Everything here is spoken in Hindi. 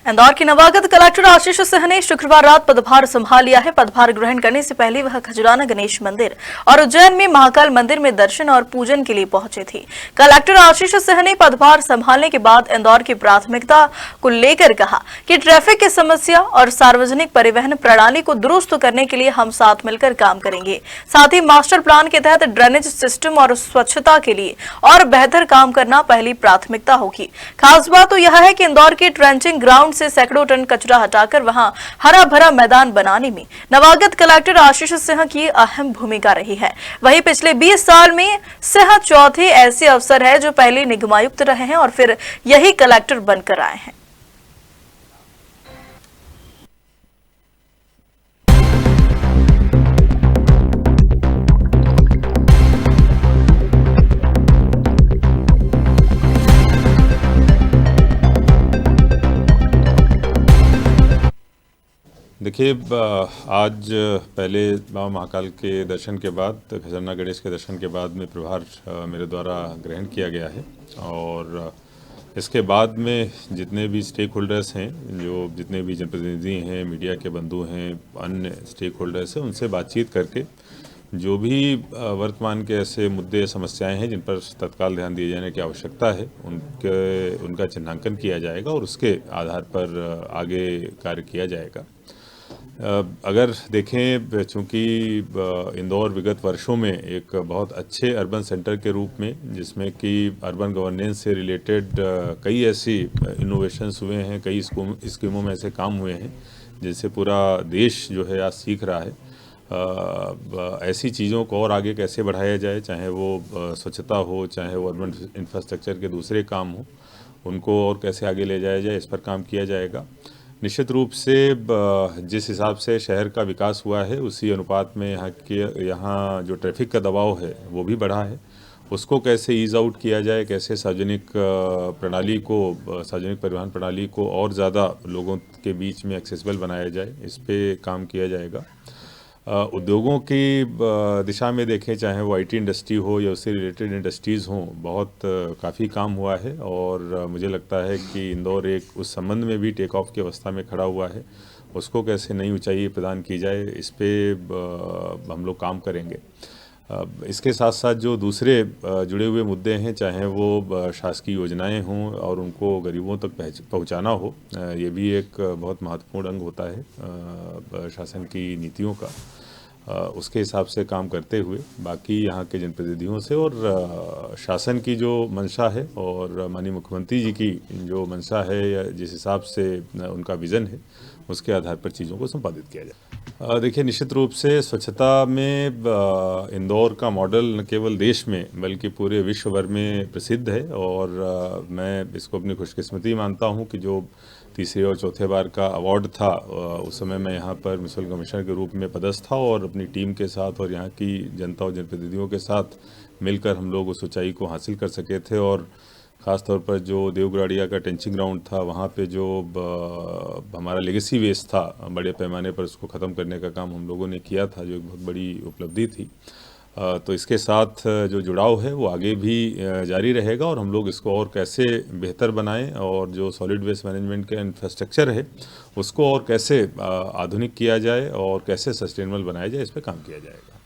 इंदौर के नवागत कलेक्टर आशीष सिंह ने शुक्रवार रात पदभार संभाल लिया है। पदभार ग्रहण करने से पहले वह खजुराना गणेश मंदिर और उज्जैन में महाकाल मंदिर में दर्शन और पूजन के लिए पहुंचे थे। कलेक्टर आशीष सिंह ने पदभार संभालने के बाद इंदौर की प्राथमिकता को लेकर कहा कि ट्रैफिक की समस्या और सार्वजनिक परिवहन प्रणाली को दुरुस्त करने के लिए हम साथ मिलकर काम करेंगे। साथ ही मास्टर प्लान के तहत ड्रेनेज सिस्टम और स्वच्छता के लिए और बेहतर काम करना पहली प्राथमिकता होगी। खास बात तो यह है कि इंदौर के ट्रेंचिंग ग्राउंड से सैकड़ों टन कचरा हटाकर वहां हरा भरा मैदान बनाने में नवागत कलेक्टर आशीष सिंह की अहम भूमिका रही है। वहीं पिछले 20 साल में सिंह चौथे ऐसे अफसर है जो पहले निगमायुक्त रहे हैं और फिर यही कलेक्टर बनकर आए हैं। देखिए, आज पहले माँ महाकाल के दर्शन के बाद, खजुराना गणेश के दर्शन के बाद में प्रभार मेरे द्वारा ग्रहण किया गया है। और इसके बाद में जितने भी स्टेक होल्डर्स हैं, जो जितने भी जनप्रतिनिधि हैं, मीडिया के बंधु हैं, अन्य स्टेक होल्डर्स हैं, उनसे बातचीत करके जो भी वर्तमान के ऐसे मुद्दे समस्याएं हैं जिन पर तत्काल ध्यान दिए जाने की आवश्यकता है, उनका चिन्हांकन किया जाएगा और उसके आधार पर आगे कार्य किया जाएगा। अगर देखें, चूँकि इंदौर विगत वर्षों में एक बहुत अच्छे अर्बन सेंटर के रूप में, जिसमें कि अर्बन गवर्नेंस से रिलेटेड कई ऐसी इनोवेशंस हुए हैं, कई स्कीमों में ऐसे काम हुए हैं जिनसे पूरा देश जो है आज सीख रहा है। ऐसी चीज़ों को और आगे कैसे बढ़ाया जाए, चाहे वो स्वच्छता हो, चाहे वो अर्बन इंफ्रास्ट्रक्चर के दूसरे काम हो, उनको और कैसे आगे ले जाया जाए, इस पर काम किया जाएगा। निश्चित रूप से जिस हिसाब से शहर का विकास हुआ है, उसी अनुपात में यहाँ जो ट्रैफिक का दबाव है वो भी बढ़ा है। उसको कैसे ईज़ आउट किया जाए, कैसे सार्वजनिक परिवहन प्रणाली को और ज़्यादा लोगों के बीच में एक्सेसिबल बनाया जाए, इस पे काम किया जाएगा। उद्योगों की दिशा में देखें, चाहे वो आईटी इंडस्ट्री हो या उससे रिलेटेड इंडस्ट्रीज़ हों, बहुत काफ़ी काम हुआ है और मुझे लगता है कि इंदौर एक उस संबंध में भी टेक ऑफ की अवस्था में खड़ा हुआ है। उसको कैसे नई ऊंचाई प्रदान की जाए, इस पे हम लोग काम करेंगे। इसके साथ साथ जो दूसरे जुड़े हुए मुद्दे हैं, चाहे वो शासकीय योजनाएं हों और उनको गरीबों तक पहुंचाना हो, ये भी एक बहुत महत्वपूर्ण अंग होता है शासन की नीतियों का। उसके हिसाब से काम करते हुए बाकी यहाँ के जनप्रतिनिधियों से और शासन की जो मंशा है और माननीय मुख्यमंत्री जी की जो मंशा है या जिस हिसाब से उनका विज़न है, उसके आधार पर चीज़ों को संपादित किया जाए। देखिए, निश्चित रूप से स्वच्छता में इंदौर का मॉडल न केवल देश में बल्कि पूरे विश्व भर में प्रसिद्ध है और मैं इसको अपनी खुशकिस्मती मानता हूँ कि जो तीसरे और चौथे बार का अवार्ड था, उस समय मैं यहाँ पर म्युनिसिपल कमिश्नर के रूप में पदस्थ था और अपनी टीम के साथ और यहाँ की जनता और जनप्रतिनिधियों के साथ मिलकर हम लोग उस ऊंचाई को हासिल कर सके थे। और ख़ास तौर पर जो देवगढ़िया का ट्रेंचिंग ग्राउंड था, वहाँ पे जो हमारा लेगेसी वेस्ट था, बड़े पैमाने पर उसको ख़त्म करने का काम हम लोगों ने किया था, जो एक बहुत बड़ी उपलब्धि थी। तो इसके साथ जो जुड़ाव है वो आगे भी जारी रहेगा और हम लोग इसको और कैसे बेहतर बनाएं और जो सॉलिड वेस्ट मैनेजमेंट का इंफ्रास्ट्रक्चर है उसको और कैसे आधुनिक किया जाए और कैसे सस्टेनेबल बनाया जाए, इस पर काम किया जाएगा।